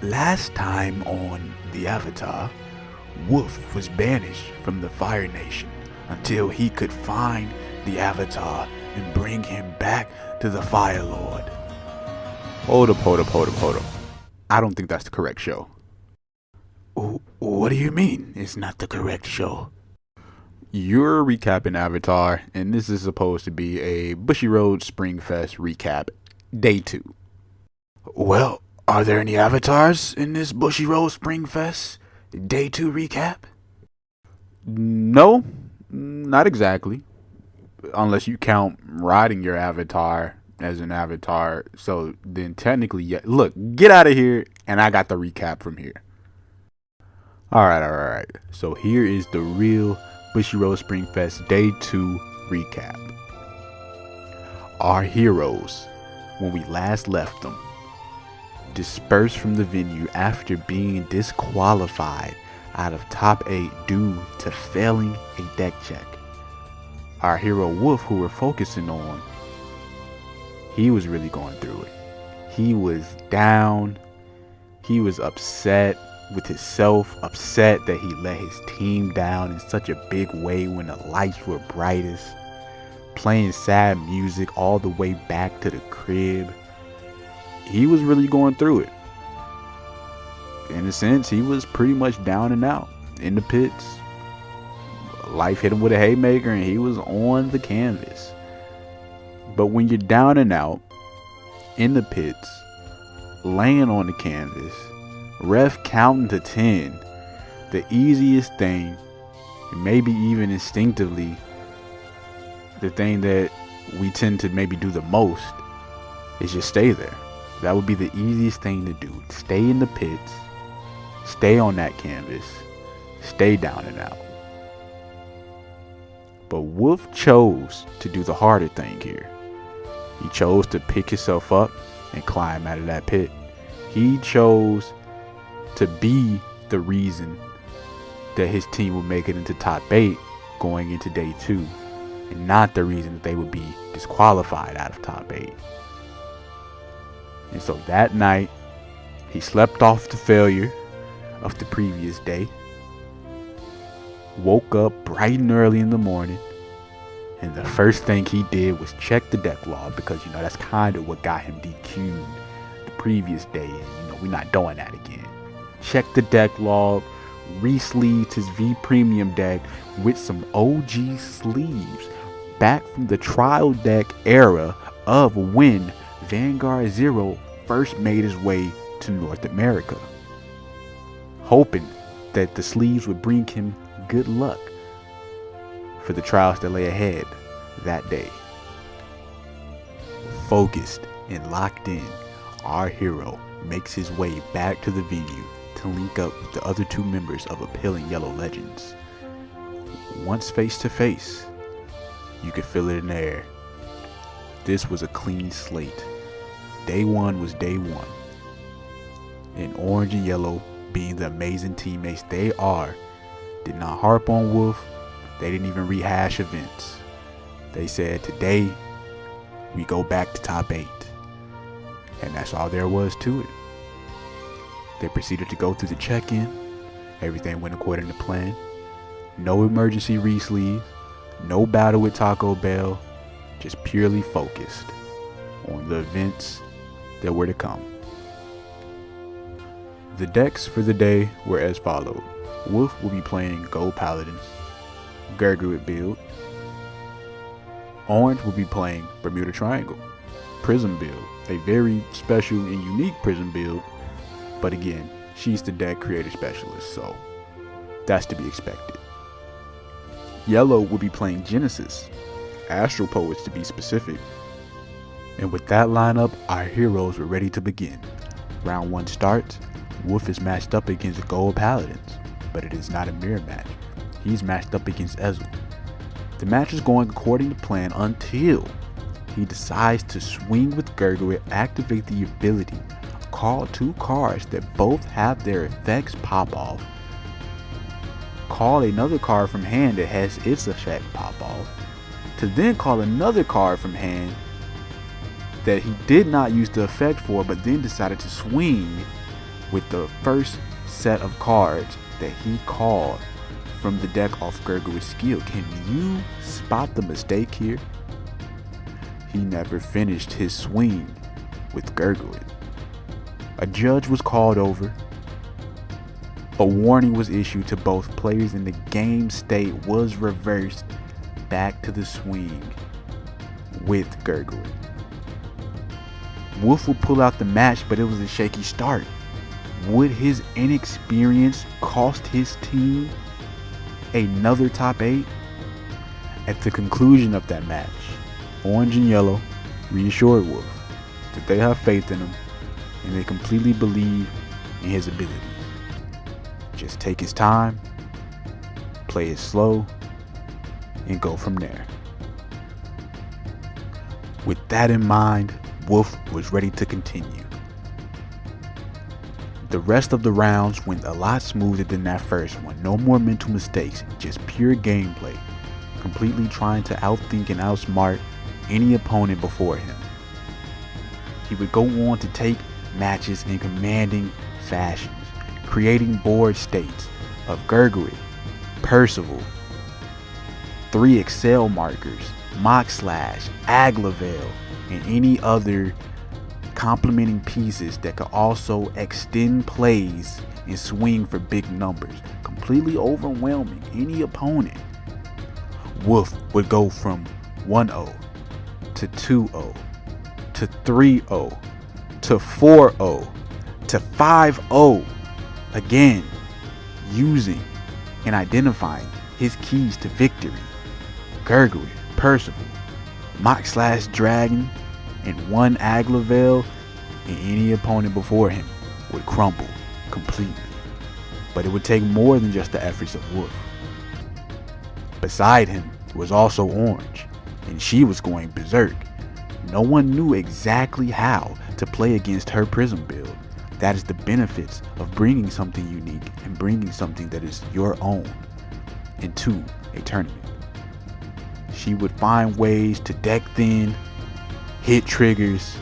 Last time on the Avatar, Wolf was banished from the Fire Nation until he could find the Avatar and bring him back to the Fire Lord. Hold up. I don't think that's the correct show. What do you mean it's not the correct show? You're recapping Avatar, and this is supposed to be a Bushiroad Springfest recap, day 2. Well, are there any avatars in this Bushiroad Springfest day 2 recap? No, not exactly. Unless you count riding your avatar as an avatar. So then technically, yeah. Look, get out of here, and I got the recap from here. Alright. So here is the real Bushiroad Springfest day 2 recap. Our heroes, when we last left them, dispersed from the venue after being disqualified out of top 8 due to failing a deck check. Our hero Wolf, who we're focusing on, he was really going through it. He was down. He was upset with himself, upset that he let his team down in such a big way when the lights were brightest, playing sad music all the way back to the crib. He was really going through it. In a sense, he was pretty much down and out in the pits. Life hit him with a haymaker and he was on the canvas. But when you're down and out in the pits, laying on the canvas, ref counting to 10, the easiest thing, maybe even instinctively, the thing that we tend to maybe do the most, is just stay there. That would be the easiest thing to do. Stay in the pits, stay on that canvas, stay down and out. But Wolf chose to do the harder thing here. He chose to pick himself up and climb out of that pit. He chose to be the reason that his team would make it into top 8 going into day 2, and not the reason that they would be disqualified out of top 8. And so that night, he slept off the failure of the previous day, woke up bright and early in the morning, and the first thing he did was check the deck log, because that's kind of what got him DQ'd the previous day, and we're not doing that again. Check the deck log, re-sleeved his V Premium deck with some OG sleeves back from the trial deck era of when Vanguard Zero first made his way to North America, hoping that the sleeves would bring him good luck for the trials that lay ahead that day. Focused and locked in, our hero makes his way back to the venue to link up with the other 2 members of Appealing Yellow Legends. Once face to face, you could feel it in the air. This was a clean slate. Day 1 was day 1. And Orange and Yellow, being the amazing teammates they are, did not harp on Wolf. They didn't even rehash events. They said, today we go back to top 8. And that's all there was to it. They proceeded to go through the check-in. Everything went according to plan. No emergency re-sleeves, no battle with Taco Bell, just purely focused on the events that were to come. The decks for the day were as followed. Wolf will be playing Gold Paladins, Garguit build. Orange will be playing Bermuda Triangle, Prism build, a very special and unique Prism build, but again, she's the deck creator specialist, so that's to be expected. Yellow will be playing Genesis, Astral Poets to be specific. And with that lineup, our heroes were ready to begin. Round 1 starts. Wolf is matched up against the Gold Paladins, but it is not a mirror match. He's matched up against Ezel. The match is going according to plan until he decides to swing with Garguit, activate the ability, call 2 cards that both have their effects pop off, call another card from hand that has its effect pop off, to then call another card from hand that he did not use the effect for, but then decided to swing with the first set of cards that he called from the deck off Gergowit's skill. Can you spot the mistake here? He never finished his swing with Gergowit. A judge was called over. A warning was issued to both players and the game state was reversed back to the swing with Gergowit. Wolf would pull out the match, but it was a shaky start. Would his inexperience cost his team another top 8? At the conclusion of that match, Orange and Yellow reassured Wolf that they have faith in him and they completely believe in his abilities. Just take his time, play it slow, and go from there. With that in mind, Wolf was ready to continue. The rest of the rounds went a lot smoother than that first one. No more mental mistakes, just pure gameplay, completely trying to outthink and outsmart any opponent before him. He would go on to take matches in commanding fashions, creating board states of Gergowit, Percival, 3 Excel markers, Mock Slash, Aglavel, and any other complementing pieces that could also extend plays and swing for big numbers, completely overwhelming any opponent. Wolf would go from 1-0 to 2-0 to 3-0 to 4-0 to 5-0, again using and identifying his keys to victory. Gergowit, Percival, Mock Slash Dragon, and 1 Aglavel, and any opponent before him would crumble completely. But it would take more than just the efforts of Wolf. Beside him was also Orange, and she was going berserk. No one knew exactly how to play against her Prism build. That is the benefits of bringing something unique and bringing something that is your own into a tournament. She would find ways to deck thin, hit triggers,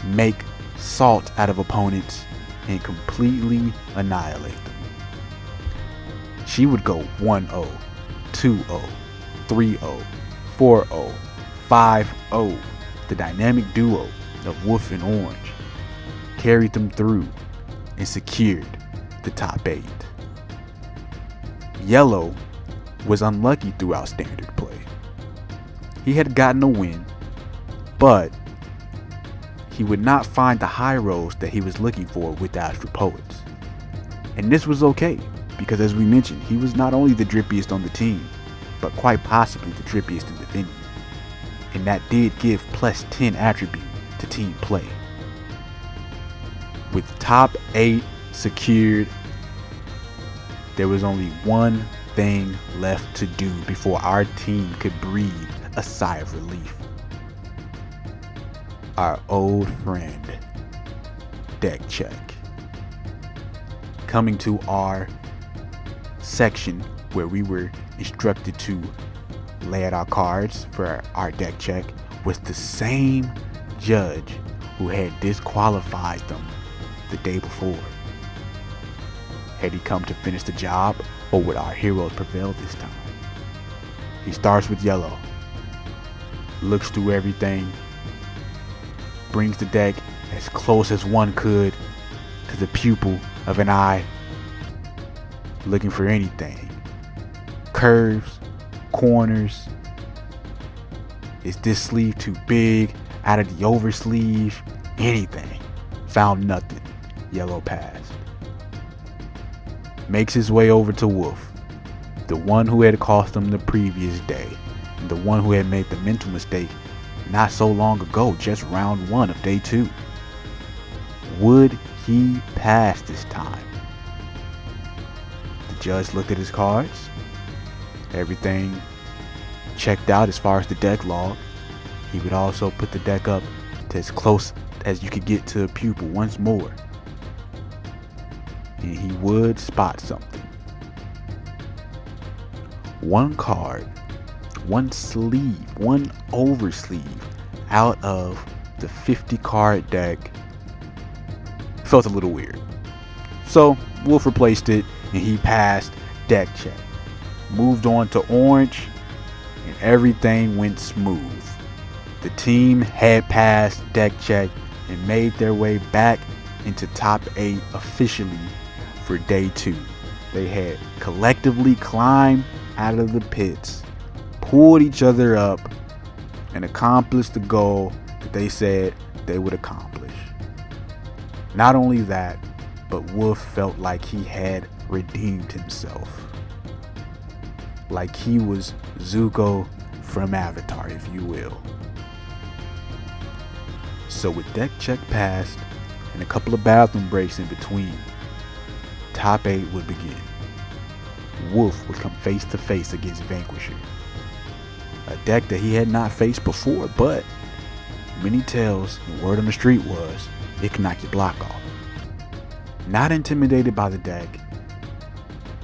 make salt out of opponents, and completely annihilate them. She would go 1-0, 2-0, 3-0, 4-0, 5-0. The dynamic duo of Wolf and Orange carried them through and secured the top 8. Yellow was unlucky throughout standard play. He had gotten a win, but he would not find the high rolls that he was looking for with Astral Poets. And this was okay, because as we mentioned, he was not only the drippiest on the team, but quite possibly the drippiest in the venue. And that did give +10 attribute to team play. With top 8 secured, there was only one thing left to do before our team could breathe a sigh of relief. Our old friend, deck check. Coming to our section where we were instructed to lay out our cards for our deck check was the same judge who had disqualified them the day before. Had he come to finish the job, or would our heroes prevail this time? He starts with Yellow, looks through everything, brings the deck as close as one could to the pupil of an eye, looking for anything. Curves, corners. Is this sleeve too big? Out of the oversleeve? Anything. Found nothing. Yellow passed. Makes his way over to Wolf, the one who had cost him the previous day, and the one who had made the mental mistake not so long ago, just round 1 of day 2. Would he pass this time? The judge looked at his cards. Everything checked out as far as the deck log. He would also put the deck up to as close as you could get to a pupil once more. And he would spot something. One card, one sleeve, one oversleeve out of the 50 card deck felt a little weird. So Wolf replaced it, and he passed deck check. Moved on to orange, and everything went smooth. The team had passed deck check and made their way back into top 8 officially for day 2. They had collectively climbed out of the pits, pulled each other up, and accomplished the goal that they said they would accomplish. Not only that, but Wolf felt like he had redeemed himself. Like he was Zuko from Avatar, if you will. So with deck check passed and a couple of bathroom breaks in between, top 8 would begin. Wolf would come face to face against Vanquisher, a deck that he had not faced before, but many tales and word on the street was it can knock your block off. Not intimidated by the deck,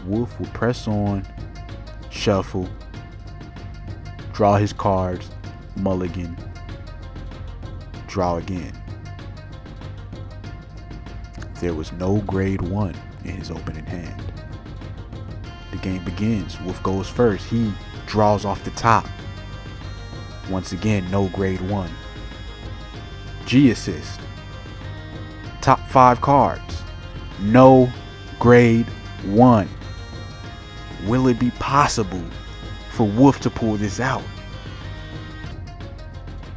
Wolf would press on, shuffle, draw his cards, mulligan, draw again. There was no grade 1 in his opening hand. The game begins. Wolf goes first. He draws off the top. Once again, no grade 1. G assist. Top 5 cards. No grade 1. Will it be possible for Wolf to pull this out?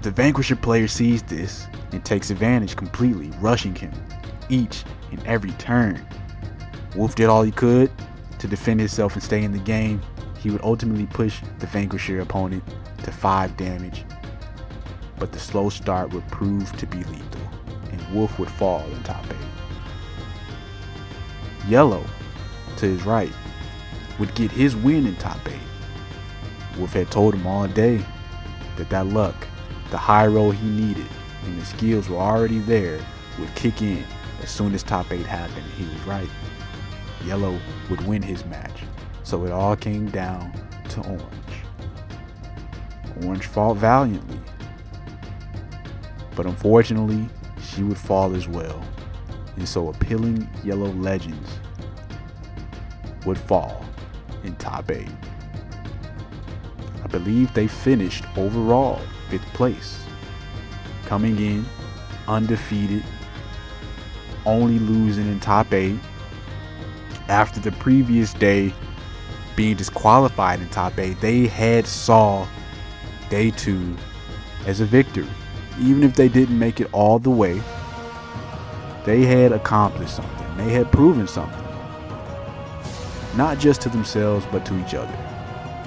The Vanquisher player sees this and takes advantage completely, rushing him each and every turn. Wolf did all he could to defend himself and stay in the game. He would ultimately push the Vanquisher opponent to 5 damage, but the slow start would prove to be lethal, and Wolf would fall in top 8. Yello, to his right, would get his win in top 8. Wolf had told him all day that luck, the high roll he needed, and the skills were already there, would kick in as soon as top 8 happened. He was right. Yello would win his match, so it all came down to Orange. Orange fought valiantly, but unfortunately, she would fall as well, and so appealing Yellow Legends would fall in top 8. I believe they finished overall 5th place, coming in undefeated, only losing in top 8 after the previous day being disqualified in top 8. They had saw day 2 as a victory. Even if they didn't make it all the way, they had accomplished something. They had proven something, not just to themselves but to each other,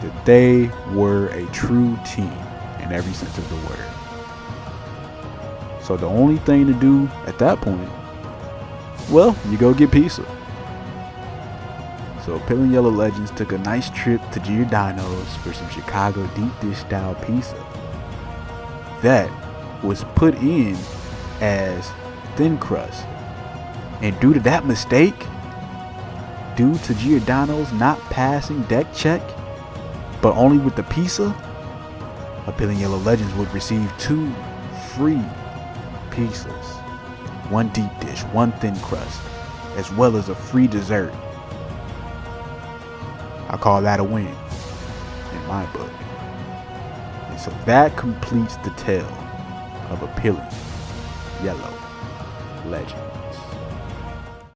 that they were a true team in every sense of the word. So the only thing to do at that point, well, you go get pizza. So Appealing Yellow Legends took a nice trip to Giordano's for some Chicago deep dish style pizza that was put in as thin crust. And due to that mistake, due to Giordano's not passing deck check, but only with the pizza, Appealing Yellow Legends would receive 2 free pizzas, 1 deep dish, 1 thin crust, as well as a free dessert. I call that a win in my book. And so that completes the tale of Appealing Yellow Legends.